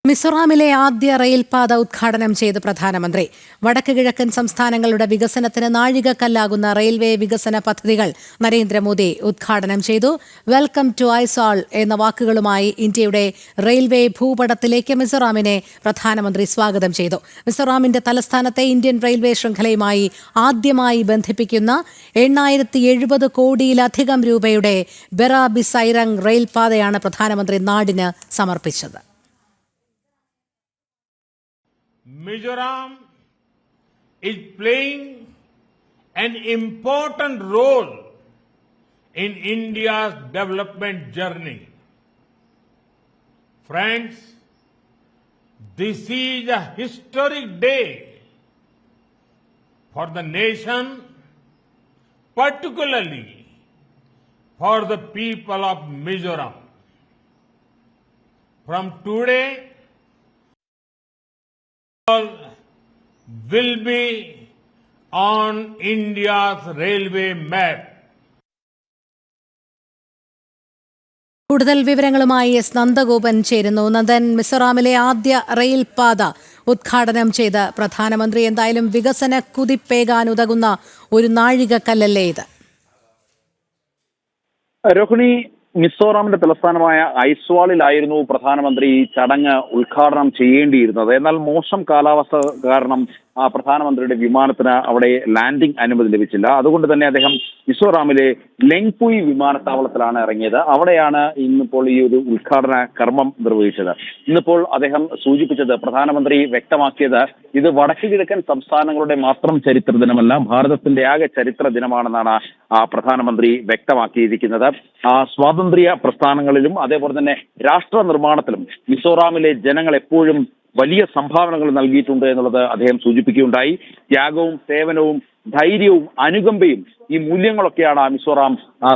മിസോറാമിലെ ആദ്യ റെയിൽപാത ഉദ്ഘാടനം ചെയ്ത് പ്രധാനമന്ത്രി. വടക്ക് കിഴക്കൻ സംസ്ഥാനങ്ങളുടെ വികസനത്തിന് നാഴികക്കല്ലാകുന്ന റെയിൽവേ വികസന പദ്ധതികൾ നരേന്ദ്രമോദി ഉദ്ഘാടനം ചെയ്തു. വെൽക്കം ടു ഐസാൾ എന്ന വാക്കുകളുമായി ഇന്ത്യയുടെ റെയിൽവേ ഭൂപടത്തിലേക്ക് മിസോറാമിനെ പ്രധാനമന്ത്രി സ്വാഗതം ചെയ്തു. മിസോറാമിന്റെ തലസ്ഥാനത്തെ ഇന്ത്യൻ റെയിൽവേ ശൃംഖലയുമായി ആദ്യമായി ബന്ധിപ്പിക്കുന്ന 870 കോടിയിലധികം രൂപയുടെ ബെറാബി സൈറംഗ് റെയിൽപാതയാണ് പ്രധാനമന്ത്രി നാടിന് സമർപ്പിച്ചത്. Mizoram is playing an important role in India's development journey. Friends, this is a historic day for the nation, particularly for the people of Mizoram. From today, will be on India's railway map. കൂടുതൽ വിവരങ്ങളുമായി S Nandagopan ചേരുന്നു. നന്ദൻ, മിസോറാമിലെ ആദ്യ rail പാത ഉദ്ഘാടനം ചെയ്ത പ്രധാനമന്ത്രി എന്തായാലും വികസന കുതിപ്പേകാൻ ഉതകുന്ന ഒരു നാഴികക്കല്ലല്ലേ ഇത്? രോഹിണി, മിസോറാമിന്റെ തലസ്ഥാനമായ ഐസ്വാളിലായിരുന്നു പ്രധാനമന്ത്രി ഈ ചടങ്ങ് ഉദ്ഘാടനം ചെയ്യേണ്ടിയിരുന്നത്. എന്നാൽ മോശം കാലാവസ്ഥ കാരണം പ്രധാനമന്ത്രിയുടെ വിമാനത്തിന് അവിടെ ലാൻഡിംഗ് അനുമതി ലഭിച്ചില്ല. അതുകൊണ്ട് തന്നെ അദ്ദേഹം മിസോറാമിലെ ലെങ്പുയി വിമാനത്താവളത്തിലാണ് ഇറങ്ങിയത്. അവിടെയാണ് ഇന്നിപ്പോൾ ഈ ഒരു ഉദ്ഘാടന കർമ്മം നിർവഹിച്ചത്. ഇന്നിപ്പോൾ അദ്ദേഹം സൂചിപ്പിച്ചത്, പ്രധാനമന്ത്രി വ്യക്തമാക്കിയത്, ഇത് വടക്കു കിഴക്കൻ സംസ്ഥാനങ്ങളുടെ മാത്രം ചരിത്ര ദിനമല്ല, ഭാരതത്തിന്റെ ആകെ ചരിത്ര ദിനമാണെന്നാണ് പ്രധാനമന്ത്രി വ്യക്തമാക്കിയിരിക്കുന്നത്. സ്വാതന്ത്ര്യ പ്രസ്ഥാനങ്ങളിലും അതേപോലെ തന്നെ രാഷ്ട്ര നിർമ്മാണത്തിലും മിസോറാമിലെ ജനങ്ങൾ എപ്പോഴും വലിയ സംഭാവനകൾ നൽകിയിട്ടുണ്ട് എന്നുള്ളത് അദ്ദേഹം സൂചിപ്പിക്കുകയുണ്ടായി. ത്യാഗവും സേവനവും ധൈര്യവും അനുകമ്പയും ഈ മൂല്യങ്ങളൊക്കെയാണ് മിസോറാം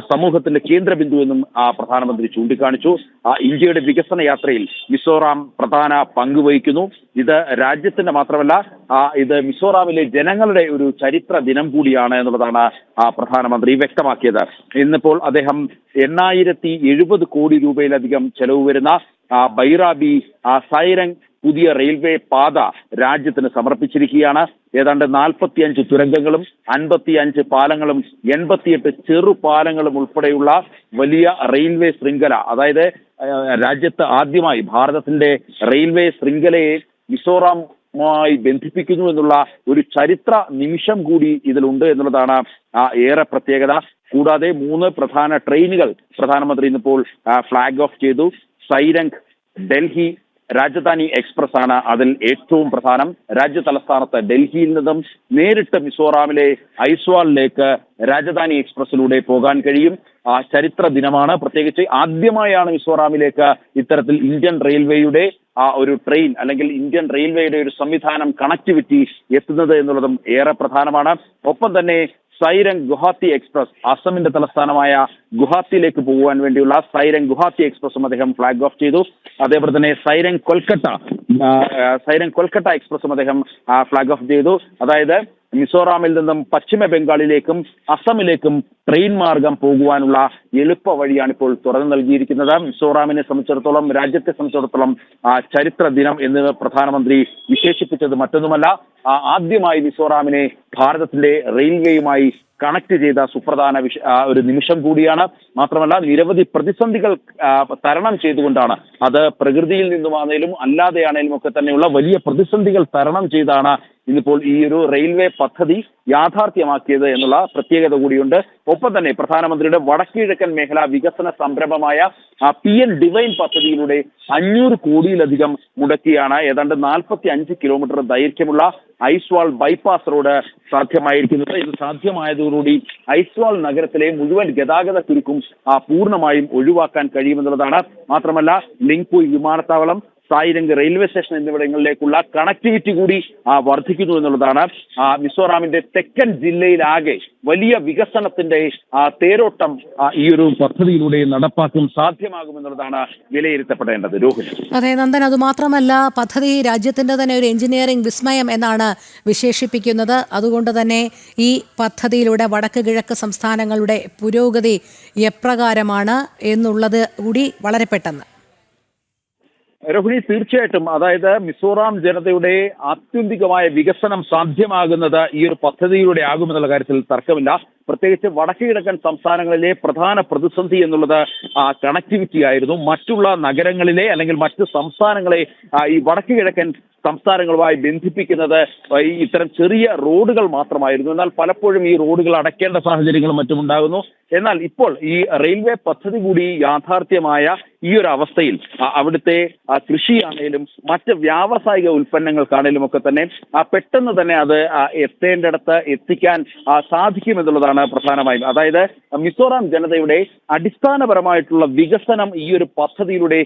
സമൂഹത്തിന്റെ കേന്ദ്രബിന്ദു എന്നും പ്രധാനമന്ത്രി ചൂണ്ടിക്കാണിച്ചു. ഇന്ത്യയുടെ വികസന യാത്രയിൽ മിസോറാം പ്രധാന പങ്ക് വഹിക്കുന്നു. ഇത് രാജ്യത്തിന്റെ മാത്രമല്ല, ഇത് മിസോറാമിലെ ജനങ്ങളുടെ ഒരു ചരിത്ര ദിനം കൂടിയാണ് എന്നുള്ളതാണ് പ്രധാനമന്ത്രി വ്യക്തമാക്കിയത്. ഇന്നിപ്പോൾ അദ്ദേഹം 870 കോടി രൂപയിലധികം ചെലവ് വരുന്ന ബൈറാബി സൈറംഗ് പുതിയ റെയിൽവേ പാത രാജ്യത്തിന് സമർപ്പിച്ചിരിക്കുകയാണ്. ഏതാണ്ട് 45 തുരങ്കങ്ങളും 55 പാലങ്ങളും 88 ചെറുപാലങ്ങളും ഉൾപ്പെടെയുള്ള വലിയ റെയിൽവേ ശൃംഖല, അതായത് രാജ്യത്ത് ആദ്യമായി ഭാരതത്തിന്റെ റെയിൽവേ ശൃംഖലയെ മിസോറാമുമായി ബന്ധിപ്പിക്കുന്നു എന്നുള്ള ഒരു ചരിത്ര നിമിഷം കൂടി ഇതിലുണ്ട് എന്നുള്ളതാണ് ഏറെ പ്രത്യേകത. കൂടാതെ 3 പ്രധാന ട്രെയിനുകൾ പ്രധാനമന്ത്രി ഇന്നിപ്പോൾ ഫ്ലാഗ് ഓഫ് ചെയ്തു. സൈരംഗ് ഡൽഹി രാജധാനി എക്സ്പ്രസ് ആണ് അതിൽ ഏറ്റവും പ്രധാനം. രാജ്യ തലസ്ഥാനത്ത് ഡൽഹിയിൽ നിന്നും നേരിട്ട് മിസോറാമിലെ ഐസ്വാളിലേക്ക് രാജധാനി എക്സ്പ്രസിലൂടെ പോകാൻ കഴിയും. ചരിത്ര ദിനമാണ്. പ്രത്യേകിച്ച് ആദ്യമായാണ് മിസോറാമിലേക്ക് ഇത്തരത്തിൽ ഇന്ത്യൻ റെയിൽവേയുടെ ഒരു ട്രെയിൻ അല്ലെങ്കിൽ ഇന്ത്യൻ റെയിൽവേയുടെ ഒരു സംവിധാനം, കണക്ടിവിറ്റി എത്തുന്നത് എന്നുള്ളതും ഏറെ പ്രധാനമാണ്. ഒപ്പം തന്നെ സൈരംഗ് ഗുവാഹത്തി എക്സ്പ്രസ്, അസമിന്റെ തലസ്ഥാനമായ ഗുവാഹത്തിയിലേക്ക് പോകുവാൻ വേണ്ടിയുള്ള സൈരംഗ് ഗുവാഹത്തി എക്സ്പ്രസും അദ്ദേഹം ഫ്ലാഗ് ഓഫ് ചെയ്തു. അതേപോലെ തന്നെ സൈരംഗ് കൊൽക്കട്ട എക്സ്പ്രസും അദ്ദേഹം ഫ്ലാഗ് ഓഫ് ചെയ്തു. അതായത് മിസോറാമിൽ നിന്നും പശ്ചിമ ബംഗാളിലേക്കും അസമിലേക്കും ട്രെയിൻ മാർഗം പോകുവാനുള്ള എളുപ്പ വഴിയാണ് ഇപ്പോൾ തുറന്നു നൽകിയിരിക്കുന്നത്. മിസോറാമിനെ സംബന്ധിച്ചിടത്തോളം, രാജ്യത്തെ സംബന്ധിച്ചിടത്തോളം ചരിത്ര ദിനം എന്ന് പ്രധാനമന്ത്രി വിശേഷിപ്പിച്ചത് മറ്റൊന്നുമല്ല, ആദ്യമായി മിസോറാമിനെ ഭാരതത്തിന്റെ റെയിൽവേയുമായി കണക്ട് ചെയ്ത സുപ്രധാന ഒരു നിമിഷം കൂടിയാണ്. മാത്രമല്ല, നിരവധി പ്രതിസന്ധികൾ തരണം ചെയ്തുകൊണ്ടാണ്, അത് പ്രകൃതിയിൽ നിന്നുമാണേലും അല്ലാതെയാണേലും ഒക്കെ തന്നെയുള്ള വലിയ പ്രതിസന്ധികൾ തരണം ചെയ്താണ് ഇന്നിപ്പോൾ ഈ ഒരു റെയിൽവേ പദ്ധതി യാഥാർത്ഥ്യമാക്കിയത് എന്നുള്ള പ്രത്യേകത കൂടിയുണ്ട്. ഒപ്പം തന്നെ പ്രധാനമന്ത്രിയുടെ വടക്കുകിഴക്കൻ മേഖല വികസന സംരംഭമായ PN ഡിവൈൻ പദ്ധതിയിലൂടെ 500 കോടിയിലധികം മുടക്കിയാണ് ഏതാണ്ട് 45 കിലോമീറ്റർ ദൈർഘ്യമുള്ള ഐസ്വാൾ ബൈപ്പാസ് റോഡ് സാധ്യമായിരിക്കുന്നത്. ഇത് സാധ്യമായതോടുകൂടി ഐസ്വാൾ നഗരത്തിലെ മുഴുവൻ ഗതാഗത കുരുക്കും പൂർണ്ണമായും ഒഴിവാക്കാൻ കഴിയുമെന്നുള്ളതാണ്. മാത്രമല്ല, ലിങ്പുയ് വിമാനത്താവളം, സായിരംഗ് റെയിൽവേ സ്റ്റേഷൻ എന്നിവിടങ്ങളിലേക്കുള്ള കണക്ടിവിറ്റി കൂടി വർദ്ധിക്കുന്നു എന്നുള്ളതാണ്. മിസോറാമിന്റെ തെക്കൻ ജില്ലയിലാകെ വലിയ വികസനത്തിന്റെ തേരോട്ടം ഈ ഒരു പദ്ധതിയിലൂടെ നടപ്പാക്കും സാധ്യമാകുമെന്നുള്ളതാണ് വിലയിരുത്തപ്പെടേണ്ടത്. രോഹിണി. അതെ നന്ദൻ, അതുമാത്രമല്ല പദ്ധതി രാജ്യത്തിന്റെ തന്നെ ഒരു എഞ്ചിനീയറിംഗ് വിസ്മയം എന്നാണ് വിശേഷിപ്പിക്കുന്നത്. അതുകൊണ്ട് തന്നെ ഈ പദ്ധതിയിലൂടെ വടക്ക് കിഴക്ക് സംസ്ഥാനങ്ങളുടെ പുരോഗതി എപ്രകാരമാണ് എന്നുള്ളത് കൂടി വളരെ പെട്ടെന്ന്. രോഹിണി, തീർച്ചയായിട്ടും അതായത് മിസോറാം ജനതയുടെ ആത്യന്തികമായ വികസനം സാധ്യമാകുന്നത് ഈ ഒരു പദ്ധതിയിലൂടെ ആകുമെന്നുള്ള കാര്യത്തിൽ തർക്കമില്ല. പ്രത്യേകിച്ച് വടക്കു കിഴക്കൻ സംസ്ഥാനങ്ങളിലെ പ്രധാന പ്രതിസന്ധി എന്നുള്ളത് കണക്ടിവിറ്റി ആയിരുന്നു. മറ്റുള്ള നഗരങ്ങളിലെ അല്ലെങ്കിൽ മറ്റ് സംസ്ഥാനങ്ങളെ ഈ വടക്കു കിഴക്കൻ സംസ്ഥാനങ്ങളുമായി ബന്ധിപ്പിക്കുന്നത് ഈ ഇത്തരം ചെറിയ റോഡുകൾ മാത്രമായിരുന്നു. എന്നാൽ പലപ്പോഴും ഈ റോഡുകൾ അടയ്ക്കേണ്ട സാഹചര്യങ്ങളും മറ്റും ഉണ്ടാകുന്നു. എന്നാൽ ഇപ്പോൾ ഈ റെയിൽവേ പദ്ധതി കൂടി യാഥാർത്ഥ്യമായ ഈ ഒരു അവസ്ഥയിൽ അവിടുത്തെ കൃഷിയാണേലും മറ്റ് വ്യാവസായിക ഉൽപ്പന്നങ്ങൾക്കാണേലും ഒക്കെ തന്നെ പെട്ടെന്ന് തന്നെ അത് എത്തേണ്ടിടത്ത് എത്തിക്കാൻ സാധിക്കുമെന്നുള്ളതാണ് പ്രധാനമായും. അതായത് മിസോറാം ജനതയുടെ അടിസ്ഥാനപരമായിട്ടുള്ള വികസനം ഈ ഒരു പദ്ധതിയിലൂടെ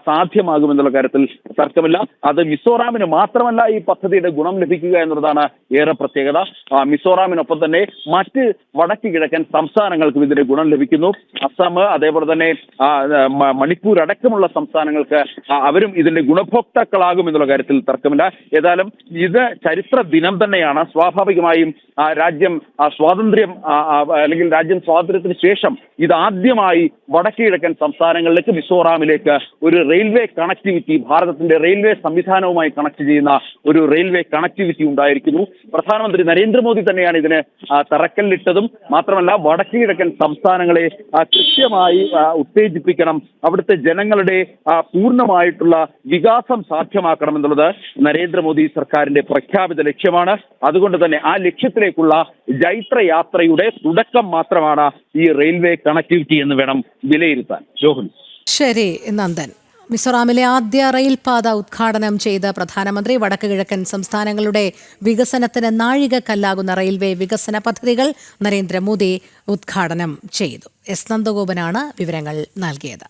സാധ്യമാകുമെന്നുള്ള കാര്യത്തിൽ തർക്കമില്ല. അത് മിസോറാമിന് മാത്രമല്ല ഈ പദ്ധതിയുടെ ഗുണം ലഭിക്കുക എന്നുള്ളതാണ് ഏറെ പ്രത്യേകത. മിസോറാമിനൊപ്പം തന്നെ മറ്റ് വടക്ക് കിഴക്കൻ സംസ്ഥാനങ്ങൾക്കും ഇതിന്റെ ഗുണം ലഭിക്കുന്നു. അസം, അതേപോലെ തന്നെ മണിപ്പൂർ അടക്കമുള്ള സംസ്ഥാനങ്ങൾക്ക് അവരും ഇതിന്റെ ഗുണഭോക്താക്കളാകും എന്നുള്ള കാര്യത്തിൽ തർക്കമില്ല. ഏതായാലും ഇത് ചരിത്ര ദിനം തന്നെയാണ്. സ്വാഭാവികമായും രാജ്യം സ്വാതന്ത്ര്യത്തിന് ശേഷം ഇതാദ്യമായി വടക്ക് കിഴക്കൻ സംസ്ഥാനങ്ങളിലേക്ക് മിസോറാമിലേക്ക് ഒരു റെയിൽവേ കണക്ടിവിറ്റി, ഭാരതത്തിന്റെ റെയിൽവേ സംവിധാനവുമായി കണക്ട് ചെയ്യുന്ന ഒരു റെയിൽവേ കണക്ടിവിറ്റി ഉണ്ടായിരിക്കുന്നു. പ്രധാനമന്ത്രി നരേന്ദ്രമോദി തന്നെയാണ് ഇതിന് തറക്കല്ലിട്ടതും. മാത്രമല്ല വടക്ക് കിഴക്കൻ സംസ്ഥാനങ്ങളെ കൃത്യമായി ഉത്തേജിപ്പിക്കണം, അവിടുത്തെ ജനങ്ങളുടെ പൂർണ്ണമായിട്ടുള്ള വികാസം സാധ്യമാക്കണം എന്നുള്ളത് നരേന്ദ്രമോദി സർക്കാരിന്റെ പ്രഖ്യാപിത ലക്ഷ്യമാണ്. അതുകൊണ്ട് തന്നെ ആ ലക്ഷ്യത്തിലേക്കുള്ള ജൈത്രയാത്രയുടെ തുടക്കം മാത്രമാണ് ഈ റെയിൽവേ കണക്ടിവിറ്റി എന്ന് വേണം വിലയിരുത്താൻ. രോഹിണി. ശരി നന്ദൻ. മിസോറാമിലെ ആദ്യ റെയിൽപാത ഉദ്ഘാടനം ചെയ്ത പ്രധാനമന്ത്രി വടക്ക് കിഴക്കൻ സംസ്ഥാനങ്ങളുടെ വികസനത്തിന് നാഴികക്കല്ലാകുന്ന റെയിൽവേ വികസന പദ്ധതികൾ നരേന്ദ്രമോദി ഉദ്ഘാടനം ചെയ്തു. എസ് നന്ദഗോപനാണ് വിവരങ്ങൾ നൽകിയത്.